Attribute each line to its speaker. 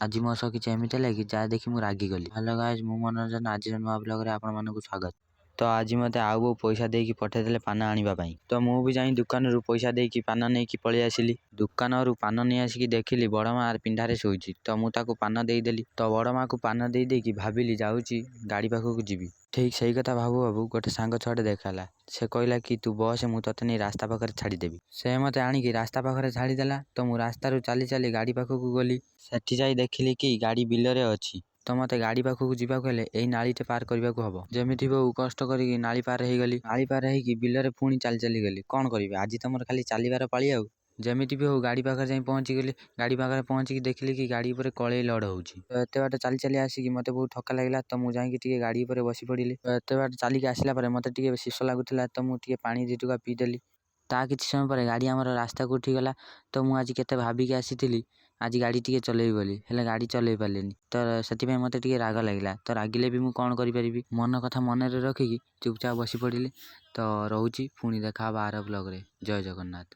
Speaker 1: ଆଜି ମୋ ସହ କିଛି ଏମିତି ହେଲା କି ଯାହା ଦେଖି ମୁଁ ରାଗିଗଲି। ହ୍ୟାଲୋ ଗାଇଜ୍, ମୁଁ ମନୋରଞ୍ଜନ। ଆଜିର ନୂଆ ବ୍ଲଗରେ ଆପଣମାନଙ୍କୁ ସ୍ୱାଗତ। ତ ଆଜି ମୋତେ ଆଉ ବୋଉ ପଇସା ଦେଇକି ପଠାଇଦେଲେ ପାନ ଆଣିବା ପାଇଁ। ତ ମୁଁ ବି ଯାଇ ଦୋକାନରୁ ପଇସା ଦେଇକି ପାନ ନେଇକି ପଳେଇ ଆସିଲି। ଦୋକାନରୁ ପାନ ନେଇ ଆସିକି ଦେଖିଲି ବଡ଼ ମା ପିଣ୍ଡାରେ ଶୋଇଛି। ତ ମୁଁ ତାକୁ ପାନ ଦେଇଦେଲି। ତ ବଡ଼ ମାକୁ ପାନ ଦେଇକି ଭାବିଲି ଯାଉଛି ଗାଡ଼ି ପାଖକୁ ଯିବି। ଠିକ୍ ସେଇ କଥା ଭାବୁ ଭାବୁ ଗୋଟେ ସାଙ୍ଗ ଛୁଆଟେ ଦେଖାହେଲା। ସେ କହିଲା କି ତୁ ବସ, ମୁଁ ତୋତେ ନେଇ ରାସ୍ତା ପାଖରେ ଛାଡ଼ିଦେବି। ସେ ମୋତେ ଆଣିକି ରାସ୍ତା ପାଖରେ ଛାଡ଼ିଦେଲା। ତ ମୁଁ ରାସ୍ତାରୁ ଚାଲି ଚାଲି ଗାଡ଼ି ପାଖକୁ ଗଲି। ସେଠି ଯାଇ ଦେଖିଲି କି ଗାଡ଼ି ବିଲରେ ଅଛି। ତ ମୋତେ ଗାଡ଼ି ପାଖକୁ ଯିବାକୁ ହେଲେ ଏଇ ନାଳିଟେ ପାର କରିବାକୁ ହବ। ଯେମିତି ହଉ କଷ୍ଟ କରିକି ନାଳି ପାର ହେଇଗଲି। ନାଳି ପାର ହେଇକି ବିଲରେ ପୁଣି ଚାଲି ଚାଲି ଗଲି। କ'ଣ କରିବି, ଆଜି ତମର ଖାଲି ଚାଲିବାର ପାଳି ଆଉ। ଯେମିତି ବି ହଉ ଗାଡ଼ି ପାଖରେ ଯାଇ ପହଞ୍ଚିଗଲି। ଗାଡ଼ି ପାଖରେ ପହଞ୍ଚିକି ଦେଖିଲି କି ଗାଡ଼ି ଉପରେ କଳେଇ ଲଡ଼ ହେଉଛି। ତ ଏତେ ବାଟ ଚାଲି ଚାଲି ଆସିକି ମୋତେ ବହୁତ ଥକା ଲାଗିଲା। ତ ମୁଁ ଯାଇକି ଟିକେ ଗାଡ଼ି ଉପରେ ବସି ପଡ଼ିଲି। ତ ଏତେ ବାଟ ଚାଲିକି ଆସିଲା ପରେ ମୋତେ ଟିକେ ଶୀଷ ଲାଗୁଥିଲା। ତ ମୁଁ ଟିକେ ପାଣି ଦି ଟୋପା ପିଇଦେଲି। ତା କିଛି ସମୟ ପରେ ଗାଡ଼ି ଆମର ରାସ୍ତାକୁ ଉଠିଗଲା। ତ ମୁଁ ଆଜି କେତେ ଭାବିକି ଆସିଥିଲି ଆଜି ଗାଡ଼ି ଟିକେ ଚଲେଇବି ବୋଲି, ହେଲେ ଗାଡ଼ି ଚଲେଇ ପାରିଲିନି। ତ ସେଥିପାଇଁ ମୋତେ ଟିକେ ରାଗ ଲାଗିଲା। ତ ରାଗିଲେ ବି ମୁଁ କ'ଣ କରିପାରିବି, ମନ କଥା ମନରେ ରଖିକି ଚୁପଚାପ ବସି ପଡ଼ିଲି। ତ ରହୁଛି, ପୁଣି ଦେଖା ହବା ଆର ବ୍ଲଗରେ। ଜୟ ଜଗନ୍ନାଥ।